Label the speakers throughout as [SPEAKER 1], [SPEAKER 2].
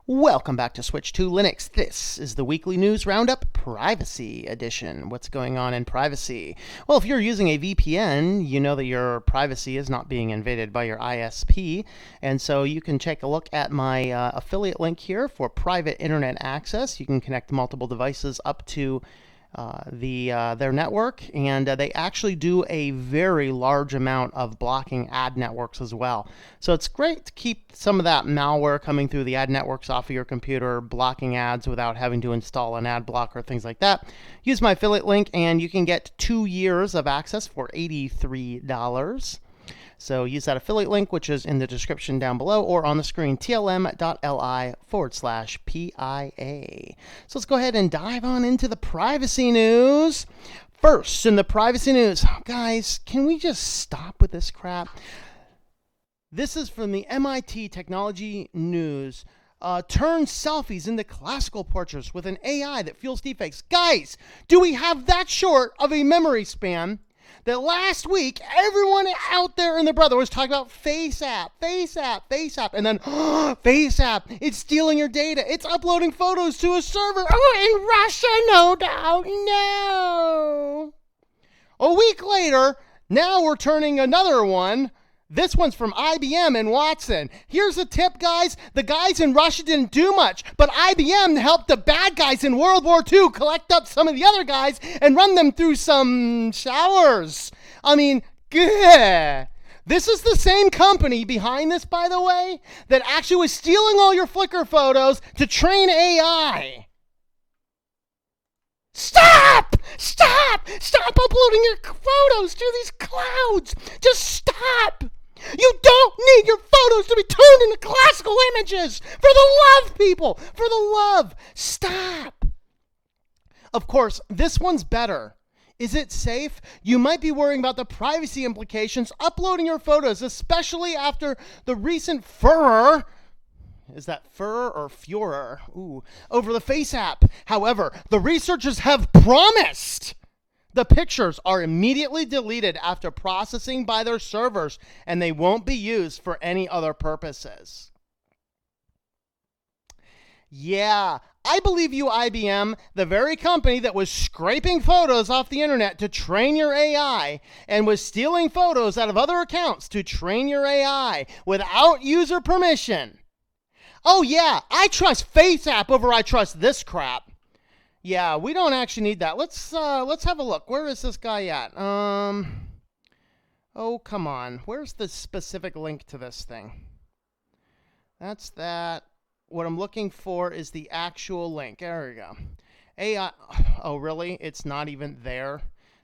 [SPEAKER 1] Welcome back to Switch to Linux. This is the weekly news roundup, Privacy Edition. What's going on in privacy? Well, if you're using a VPN, you know that your privacy is not being invaded by your ISP, and so you can take a look at my affiliate link here for private internet access. You can connect multiple devices up to their network, and they actually do a very large amount of blocking ad networks as well. So it's great to keep some of that malware coming through the ad networks off of your computer, blocking ads without having to install an ad blocker, things like that. Use my affiliate link and you can get 2 years of access for $83. So use that affiliate link, which is in the description down below or on the screen, tlm.li/PIA. So let's go ahead and dive on into the privacy news. First, in the privacy news, guys, can we just stop with this crap? This is from the MIT Technology News. Turn selfies into classical portraits with an AI that fuels deepfakes. Guys, do we have that short of a memory span that last week everyone out there and their brother was talking about FaceApp, and then FaceApp, it's stealing your data. It's uploading photos to a server. Oh, in Russia, no doubt, no. A week later, now we're turning another one. This one's from IBM and Watson. Here's a tip, guys. The guys in Russia didn't do much, but IBM helped the bad guys in World War II collect up some of the other guys and run them through some showers. I mean, this is the same company behind this, by the way, that actually was stealing all your Flickr photos to train AI. Stop! Stop! Stop uploading your photos to these clouds! Just stop! You don't need your photos to be turned into classical images! For the love, people! For the love! Stop! Of course, this one's better. Is it safe? You might be worrying about the privacy implications uploading your photos, especially after the recent furor. Is that furor or furor? Ooh, over the FaceApp. However, the researchers have promised the pictures are immediately deleted after processing by their servers, and they won't be used for any other purposes. Yeah, I believe you, IBM, the very company that was scraping photos off the internet to train your AI and was stealing photos out of other accounts to train your AI without user permission. Oh yeah, I trust FaceApp over I trust this crap. Yeah, we don't actually need that. Let's have a look. Where is this guy at? Oh, come on. Where's the specific link to this thing? That's that. What I'm looking for is the actual link. There we go. AI. Oh, really? It's not even there.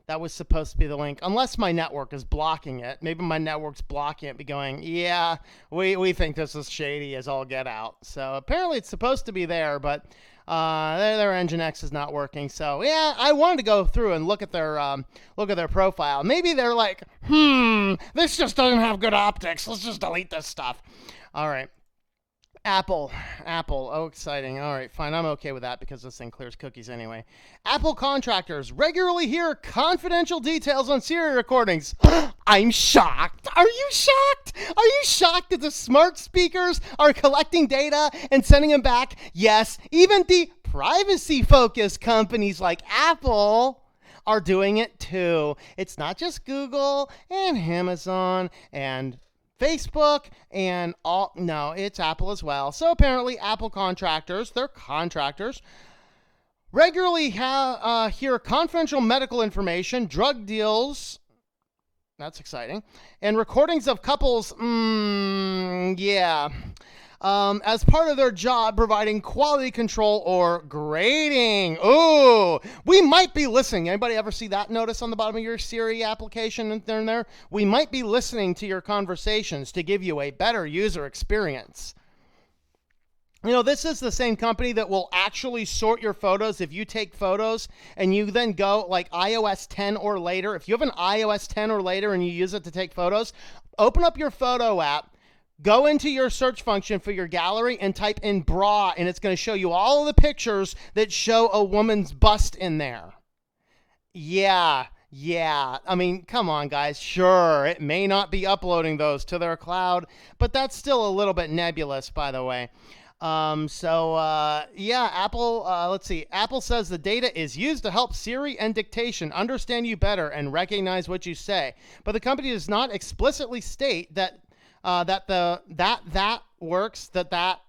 [SPEAKER 1] That was supposed to be the link, unless my network is blocking it. Maybe my network's blocking it, be going, yeah, we think this is shady as all get out. So apparently it's supposed to be there, but their Nginx is not working. So yeah, I wanted to go through and look at their profile. Maybe they're like, this just doesn't have good optics. Let's just delete this stuff. All right. Apple. Oh, exciting. All right, fine. I'm okay with that because this thing clears cookies anyway. Apple contractors regularly hear confidential details on Siri recordings. I'm shocked. Are you shocked? Are you shocked that the smart speakers are collecting data and sending them back? Yes, even the privacy-focused companies like Apple are doing it too. It's not just Google and Amazon and Facebook and all. No, it's Apple as well. So apparently Apple contractors, they're contractors, regularly hear confidential medical information, drug deals, that's exciting, and recordings of couples, as part of their job providing quality control or grading. Ooh, we might be listening. Anybody ever see that notice on the bottom of your Siri application in there? We might be listening to your conversations to give you a better user experience. You know, this is the same company that will actually sort your photos if you take photos and you then go like iOS 10 or later. If you have an iOS 10 or later and you use it to take photos, open up your photo app, go into your search function for your gallery and type in bra, and it's going to show you all of the pictures that show a woman's bust in there. Yeah. I mean, come on, guys. Sure, it may not be uploading those to their cloud, but that's still a little bit nebulous, by the way. Yeah, Apple, let's see. Apple says the data is used to help Siri and dictation understand you better and recognize what you say. But the company does not explicitly state that that works, that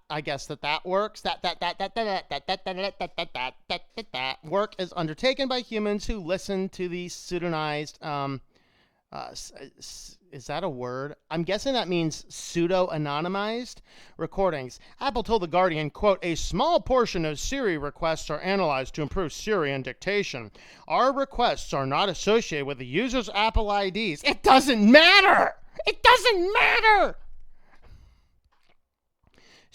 [SPEAKER 1] work is undertaken by humans who listen to the pseudonymized is that a word? I'm guessing that means pseudo-anonymized recordings. Apple told The Guardian, quote, a small portion of Siri requests are analyzed to improve Siri and dictation. Our requests are not associated with the user's Apple IDs. It doesn't matter! It doesn't matter!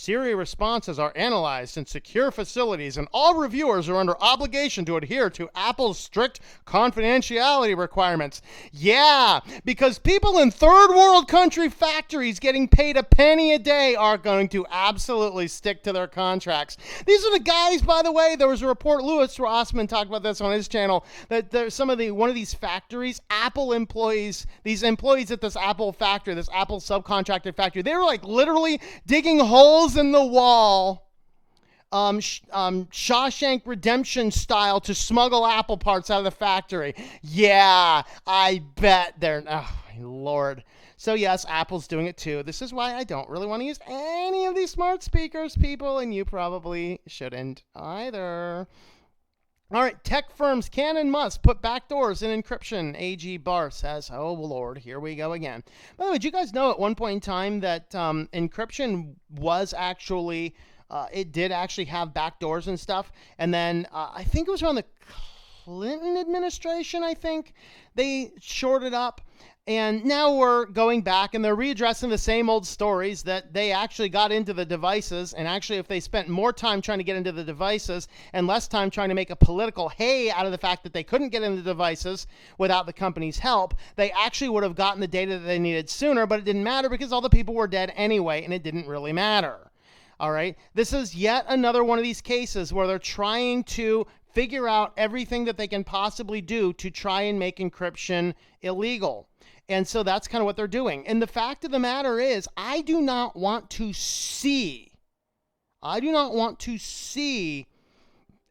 [SPEAKER 1] Siri responses are analyzed in secure facilities, and all reviewers are under obligation to adhere to Apple's strict confidentiality requirements. Yeah, because people in third world country factories getting paid a penny a day are going to absolutely stick to their contracts. These are the guys, by the way, there was a report, Louis Rossman talked about this on his channel, that there's one of these factories, Apple employees, these employees at this Apple factory, this Apple subcontracted factory, they were like literally digging holes in the wall, Shawshank Redemption style, to smuggle Apple parts out of the factory. Yeah, I bet they're, oh my Lord. So yes, Apple's doing it too. This is why I don't really want to use any of these smart speakers, people, and you probably shouldn't either. All right, tech firms can and must put backdoors in encryption. AG Barr says, oh, Lord, here we go again. By the way, did you guys know at one point in time that encryption was actually, it did actually have backdoors and stuff? And then I think it was around the Clinton administration, I think, they shorted up. And now we're going back and they're readdressing the same old stories that they actually got into the devices. And actually, if they spent more time trying to get into the devices and less time trying to make a political hay out of the fact that they couldn't get into the devices without the company's help, they actually would have gotten the data that they needed sooner, but it didn't matter because all the people were dead anyway, and it didn't really matter. All right. This is yet another one of these cases where they're trying to figure out everything that they can possibly do to try and make encryption illegal. And so that's kind of what they're doing. And the fact of the matter is, I do not want to see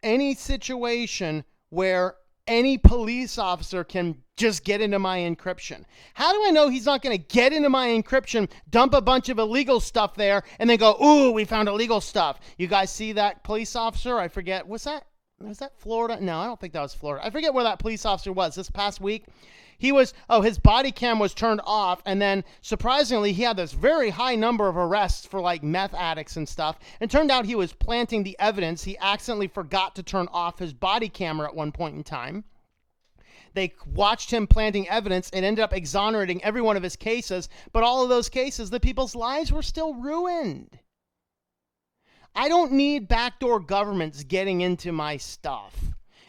[SPEAKER 1] any situation where any police officer can just get into my encryption. How do I know he's not going to get into my encryption, dump a bunch of illegal stuff there, and then go, ooh, we found illegal stuff? You guys see that police officer? I forget. Was that Florida? No, I don't think that was Florida. I forget where that police officer was this past week. He was, his body cam was turned off, and then surprisingly, he had this very high number of arrests for like meth addicts and stuff. And it turned out he was planting the evidence. He accidentally forgot to turn off his body camera at one point in time. They watched him planting evidence and ended up exonerating every one of his cases. But all of those cases, the people's lives were still ruined. I don't need backdoor governments getting into my stuff.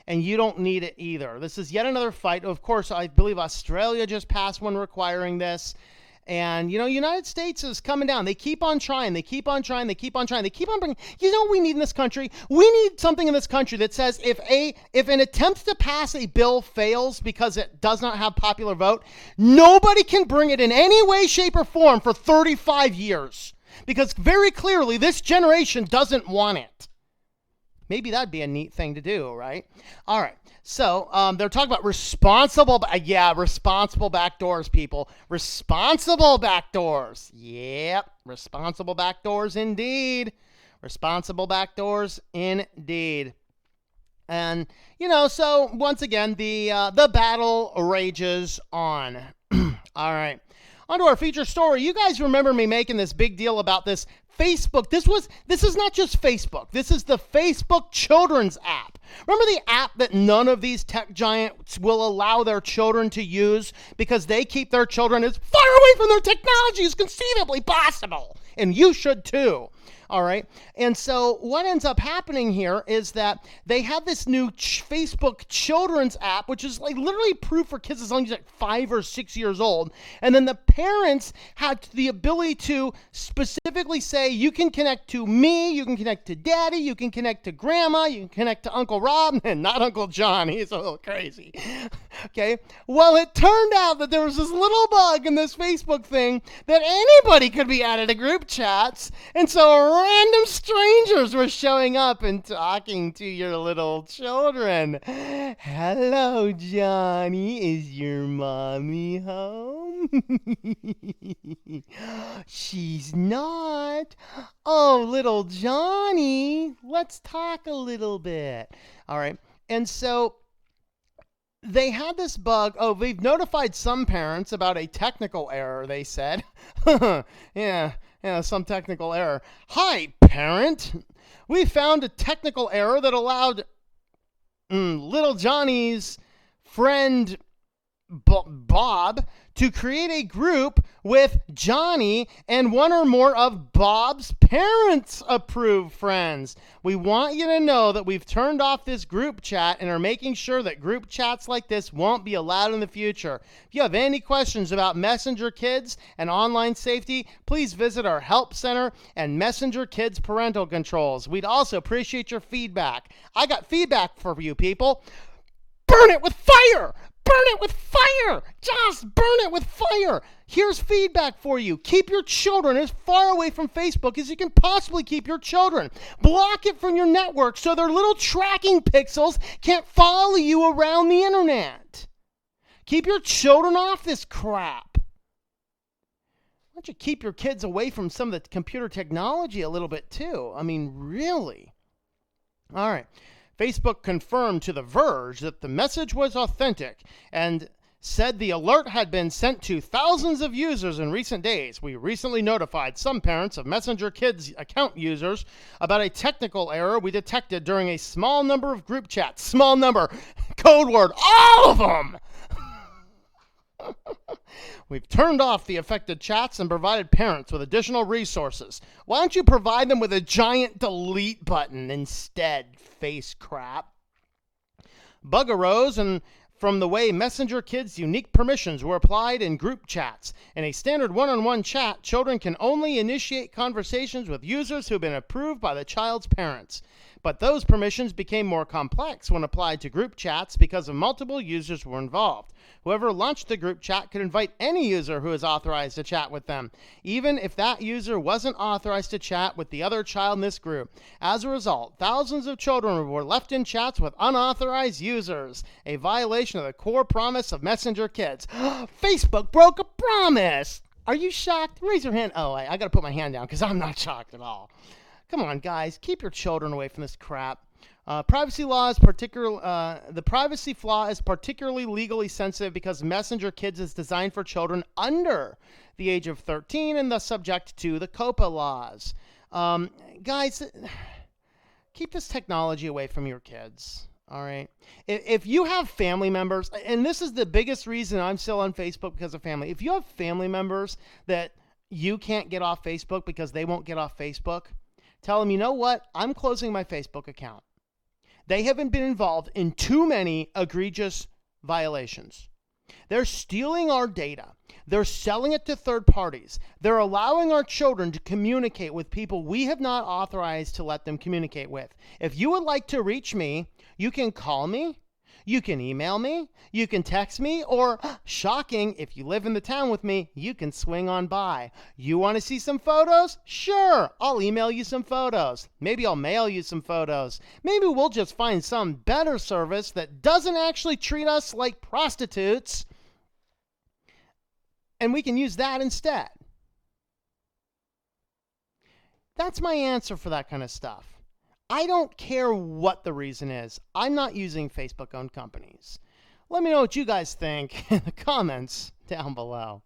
[SPEAKER 1] And you don't need it either. This is yet another fight. Of course, I believe Australia just passed one requiring this. And, United States is coming down. They keep on trying. They keep on bringing. You know what we need in this country? We need something in this country that says if an attempt to pass a bill fails because it does not have popular vote, nobody can bring it in any way, shape, or form for 35 years. Because very clearly, this generation doesn't want it. Maybe that'd be a neat thing to do, right? All right. So they're talking about responsible backdoors, people. Responsible backdoors. Yep. Responsible backdoors indeed. Responsible backdoors indeed. And, so once again, the battle rages on. All right. On to our feature story. You guys remember me making this big deal about this Facebook. This is not just Facebook. This is the Facebook Children's app. Remember the app that none of these tech giants will allow their children to use because they keep their children as far away from their technology as conceivably possible. And you should too. All right. And so what ends up happening here is that they have this new Facebook Children's app, which is like literally approved for kids as long as you're like 5 or 6 years old. And then the parents had the ability to specifically say, way, you can connect to me, you can connect to Daddy, you can connect to Grandma, you can connect to Uncle Rob, and not Uncle John. He's a little crazy. Okay? Well, it turned out that there was this little bug in this Facebook thing that anybody could be added to group chats, and so random strangers were showing up and talking to your little children. Hello, Johnny. Is your mommy home? She's not. Oh, little Johnny, let's talk a little bit. All right. And so they had this bug. Oh, they've notified some parents about a technical error, they said. Yeah, some technical error. Hi, parent. We found a technical error that allowed little Johnny's friend Bob to create a group with Johnny and one or more of Bob's parents' approved friends. We want you to know that we've turned off this group chat and are making sure that group chats like this won't be allowed in the future. If you have any questions about Messenger Kids and online safety, please visit our help center and Messenger Kids parental controls. We'd also appreciate your feedback. I got feedback for you people. Burn it with fire! Burn it with fire! Just burn it with fire! Here's feedback for you. Keep your children as far away from Facebook as you can possibly keep your children. Block it from your network so their little tracking pixels can't follow you around the internet. Keep your children off this crap. Why don't you keep your kids away from some of the computer technology a little bit too? I mean, really? All right. Facebook confirmed to The Verge that the message was authentic and said the alert had been sent to thousands of users in recent days. We recently notified some parents of Messenger Kids account users about a technical error we detected during a small number of group chats. Small number, code word, all of them! We've turned off the affected chats and provided parents with additional resources. Why don't you provide them with a giant delete button instead, face crap? Bug arose from the way Messenger Kids' unique permissions were applied in group chats. In a standard one-on-one chat, children can only initiate conversations with users who have been approved by the child's parents. But those permissions became more complex when applied to group chats because of multiple users were involved. Whoever launched the group chat could invite any user who is authorized to chat with them, even if that user wasn't authorized to chat with the other child in this group. As a result, thousands of children were left in chats with unauthorized users, a violation of the core promise of Messenger Kids. Facebook broke a promise! Are you shocked? Raise your hand. Oh, I got to put my hand down because I'm not shocked at all. Come on, guys, keep your children away from this crap. The privacy flaw is particularly legally sensitive because Messenger Kids is designed for children under the age of 13 and thus subject to the COPPA laws. Guys, keep this technology away from your kids. All right. If you have family members, and this is the biggest reason I'm still on Facebook because of family. If you have family members that you can't get off Facebook because they won't get off Facebook, tell them, you know what? I'm closing my Facebook account. They haven't been involved in too many egregious violations. They're stealing our data. They're selling it to third parties. They're allowing our children to communicate with people we have not authorized to let them communicate with. If you would like to reach me, you can call me. You can email me, you can text me, or, shocking, if you live in the town with me, you can swing on by. You want to see some photos? Sure, I'll email you some photos. Maybe I'll mail you some photos. Maybe we'll just find some better service that doesn't actually treat us like prostitutes, and we can use that instead. That's my answer for that kind of stuff. I don't care what the reason is. I'm not using Facebook-owned companies. Let me know what you guys think in the comments down below.